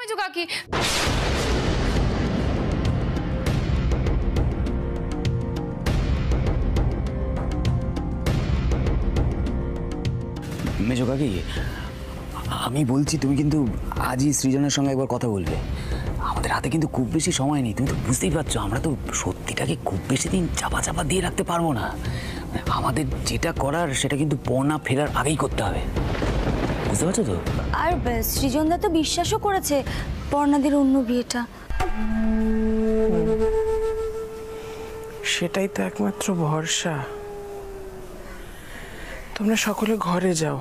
মেজো কাকি। মেজো কাকি, আমি বলছি তুমি কিন্তু আজই সৃজনের সঙ্গে একবার কথা বলবে। আমাদের হাতে কিন্তু খুব বেশি সময় নেই, তুমি তো বুঝতেই পারছো আমরা তো সত্যিটাকে খুব বেশি দিন চাপা চাপা দিয়ে রাখতে পারবো না। আমাদের যেটা করার সেটা কিন্তু পর্ণা ফেরার আগেই করতে হবে, বুঝতে পারছো তো? আর সৃজনদা তো বিশ্বাসও করেছে পর্ণাদের অন্য বিয়েটা। সেটাই তো একমাত্র ভরসা। তোমরা সকলে ঘরে যাও,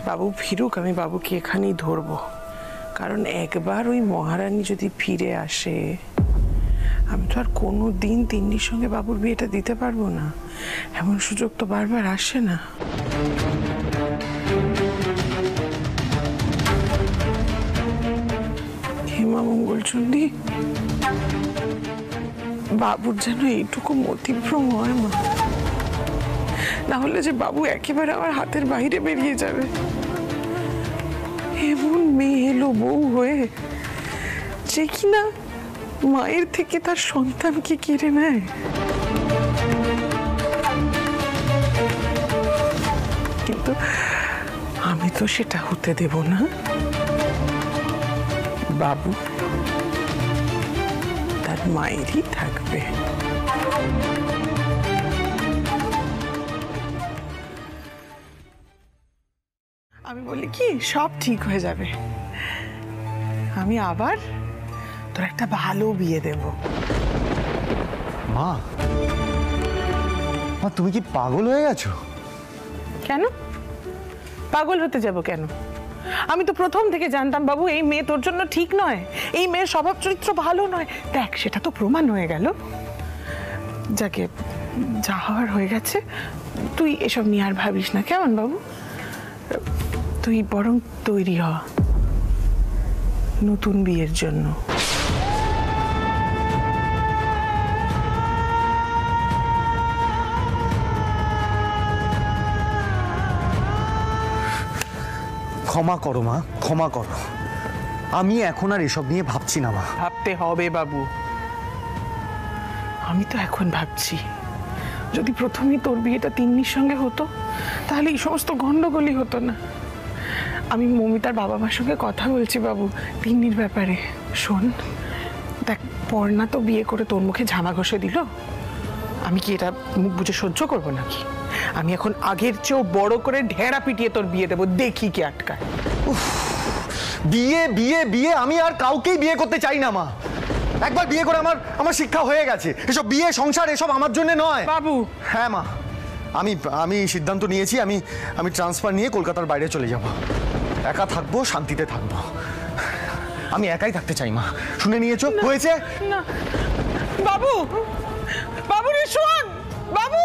বাবু ফিরুক, আমি বাবুকে এখানেই ধরবো। কারণ একবার ওই মহারানী যদি ফিরে আসে, আমি তো আর কোনো দিন তিন্নির সঙ্গে বাবুর বিয়েটা দিতে পারবো না। এমন সুযোগ তো বারবার আসে না। হেমা মঙ্গলচন্ডী, বাবুর যেন এইটুকু মতিভ্রম হয় মা, না হলে যে বাবু একেবারে আমার হাতের বাইরে বেরিয়ে যাবে। এমন মেয়ে এলো বউ হয়ে যে কিনা মায়ের থেকে তার সন্তানকে কেড়ে নেয়। কিন্তু আমি তো সেটা হতে দেব না। বাবু তার মায়েরই থাকবে। আমি বলি কি, সব ঠিক হয়ে যাবে। আমি আবার তোর একটা ভালো বিয়ে দেব। মা, মা তুমি কি পাগল হয়ে গেছো? কেন পাগল হতে যাব কেন? আমি তো প্রথম থেকে জানতাম বাবু এই মেয়ে তোর জন্য ঠিক নয়, এই মেয়ের স্বভাব চরিত্র ভালো নয়। দেখ, সেটা তো প্রমাণ হয়ে গেল। যাকে যা হওয়ার হয়ে গেছে, তুই এসব নিয়ে আর ভাবিস না, কেমন বাবু? তুই বরং তৈরি হ নতুন বিয়ের জন্য। ক্ষমা করো মা, ক্ষমা করো। আমি এখন আর এসব নিয়ে ভাবছি না মা। ভাবতে হবে বাবু। আমি তো এখন ভাবছি, যদি প্রথমেই তোর বিয়েটা তিন্নির সঙ্গে হতো তাহলে এই সমস্ত গন্ডগোলই হতো না। আমি মমিতার বাবা মার সঙ্গে কথা বলছি বাবু তিন্নির ব্যাপারে। শোন দেখ, পর্ণা তো বিয়ে করে তোর মুখে ঝামা ঘষে দিল, আমি কি এটা মুখ বুঝে সহ্য করবো নাকি? আমি এখন আগের চেয়েও বড় করে ঢেড়া পিটিয়ে তোর বিয়ে দেবো, দেখি কে আটকায়। বিয়ে বিয়ে বিয়ে, আমি আর কাউকেই বিয়ে করতে চাই না মা। একবার বিয়ে করে আমার শিক্ষা হয়ে গেছে। এসব বিয়ে সংসার এসব আমার জন্য নয় বাবু। হ্যাঁ মা, আমি সিদ্ধান্ত নিয়েছি। আমি ট্রান্সফার নিয়ে কলকাতার বাইরে চলে যাব। একা থাকবো, শান্তিতে থাকবো। আমি একাই থাকতে চাই মা, শুনে নিয়েছো? হয়েছে না বাবু, বাবু রে শোন বাবু।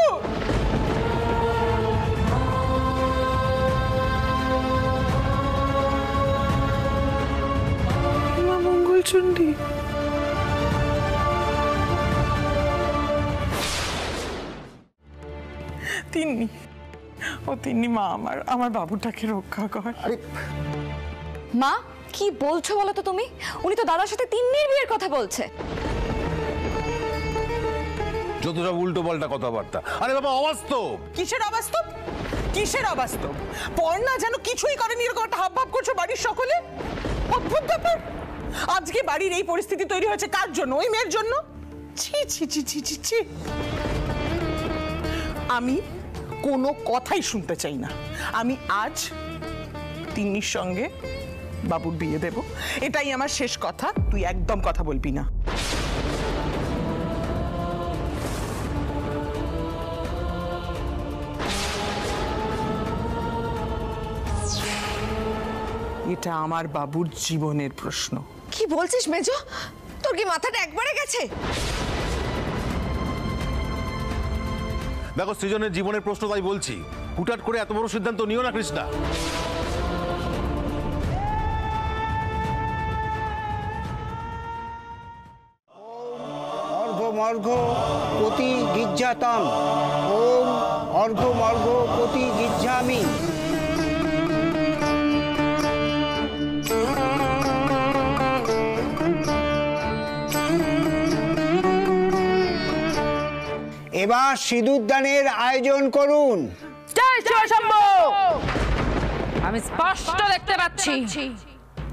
মা মঙ্গলচন্ডী, তিন্নি, ও তিন্নি মা, আমার বাবুটাকে রক্ষা কর। আরে মা কি বলছো বলো তো তুমি? উনি তো দাদার সাথে তিন্নির বিয়ের কথা বলছে। যত সব উল্টো পাল্টা কথাবার্তা। আরে বাবা, অবাস্তব। কিসের অবাস্তব? কিসের অবাস্তব? পর্ণা যেন কিছুই করেনি এরকম একটা হাবভাব করছো বাড়ির সকলে। অদ্ভুত ব্যাপার। আজকে বাড়ির এই পরিস্থিতি তৈরি হয়েছে কার জন্য? ওই মেয়ের জন্য। ছি ছি ছি ছি ছি ছি। আমি কোনো কথাই শুনতে চাই না। আমি আজ তিন্নির সঙ্গে বাবুর বিয়ে দেব, এটাই আমার শেষ কথা। তুই একদম কথা বলবি না। এটা আমার বাবুর জীবনের প্রশ্ন। কি বলছিস মেজো? তোর কি মাথাটা একবারে গেছে? দেখো, সৃজনের জীবনের প্রশ্ন, তাই বলছি। হুটহাট করে এত বড় সিদ্ধান্ত নিও না কৃষ্ণা। অর্ঘ্যমর্ঘ্য প্রতি গিজ্জাতাম, ওম অর্ঘ্যমর্ঘ্য প্রতি গিজ্জামি। এবার সিঁদুরদানের আয়োজন করুন। জয় শিবশম্ভু। আমি স্পষ্ট দেখতে পাচ্ছি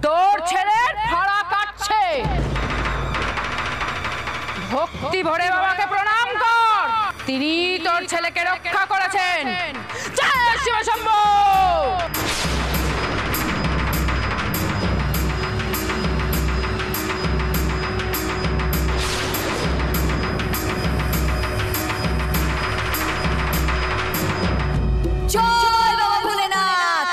তোর ছেলের ফাড়া কাটছে। ভক্তি ভরে বাবাকে প্রণাম কর, তিনি তোর ছেলেকে রক্ষা করেছেন। জয় শিবশম্ভু। জয় বাবা ভোলেনাথ।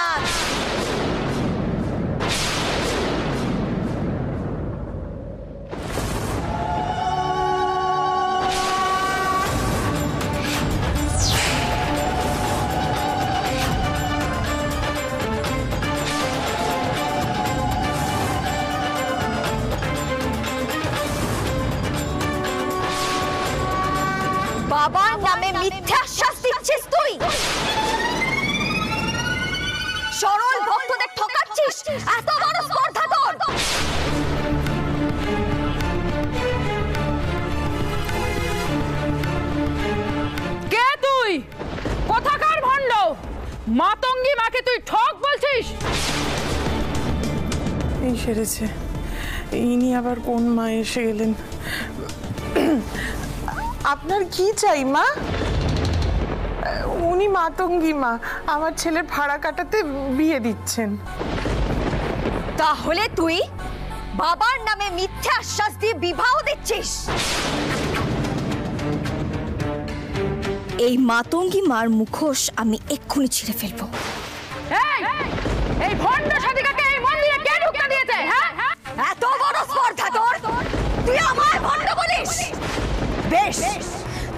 বাবার নামে মিথ্যা শাস্তি দিচ্ছিস তুই, সরল ভক্তদের ঠকাচ্ছিস, এত বড় স্পর্ধা তোর। কে তুই? কোথাকার ভণ্ড? মাতঙ্গী মাকে তুই ঠক বলছিস? এই সেরেছে, ইনি আবার কোন মা এসে গেলেন? আপনার কি চাই মা? উনি মাতঙ্গী মা, আমার ছেলের ভাড়া কাটাতে বিয়ে দিচ্ছেন। তাহলে তুই বাবার নামে মিথ্যা আশ্বাস দিয়ে বিবাহ দিচ্ছিস? এই মাতঙ্গী মার মুখোশ আমি এক্ষুনি ছিঁড়ে ফেলবো। এই ভণ্ড সাধিকাকে এই মন্দিরে কে ঢুকতে দিয়েছে? হ্যাঁ, এত বড় স্পর্ধা তোর, তুই আমায় ভণ্ড বলিস? বেশ,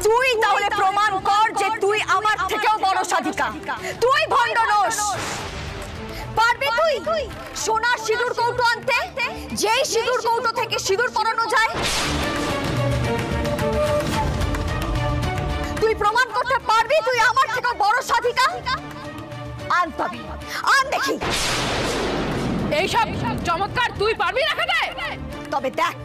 তুই তাহলে প্রমাণ কর যে তুই আমার থেকেও বড় সাধিকা, তুই ভণ্ড নোস। পারবি তুই সোনার সিঁদুর কৌটো আনতে, যেই সিঁদুর কৌটো থেকে সিঁদুর পরানো যায়? তুই প্রমাণ করতে পারবি তুই আমার থেকেও বড় সাধিকা? আন তবে, আন দেখি। এইসব চমৎকার তুই পারবি দেখাতে? তবে দেখ।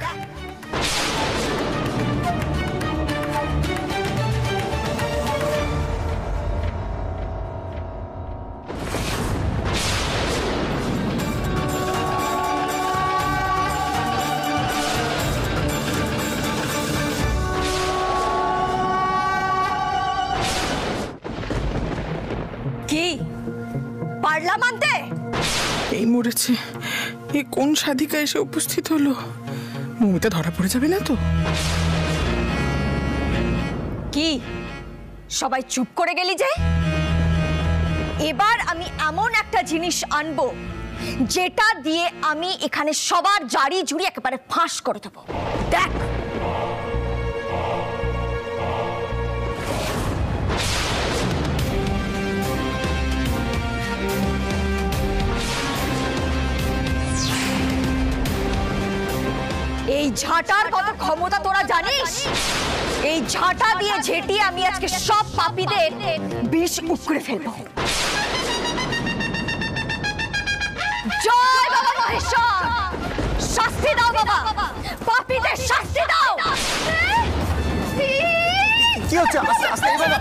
কি পারলাম আনতে? এই মরেছে, এ কোন সাধিকা এসে উপস্থিত হলো? মমিতা ধরা পড়ে যাবে না তো? কি সবাই চুপ করে গেলি যে? এবার আমি এমন একটা জিনিস আনবো যেটা দিয়ে আমি এখানে সবার জারি জুড়ি একেবারে ফাঁস করে দেবো। দেখ। এই ঝাঁটার কত ক্ষমতা তোরা জানিস? এই ঝাঁটা দিয়ে ঝেঁটিয়ে আমি আজকে সব পাপীদের বিষ উকড়ে ফেলবো। জয় বাবা মহেশ্বর, শাস্তি দাও বাবা, পাপীদের শাস্তি দাও। কি হচ্ছে? আস্তে আস্তে বাবা।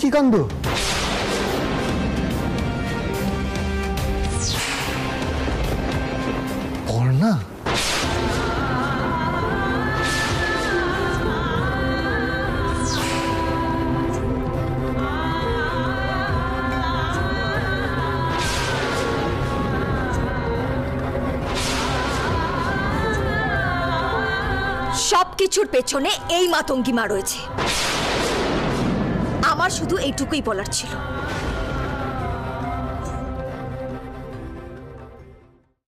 কি কাণ্ড? পর্ণা? কিছুর পেছনে এই মাতঙ্গিমা রয়েছে। আমার শুধু এইটুকুই বলার ছিল।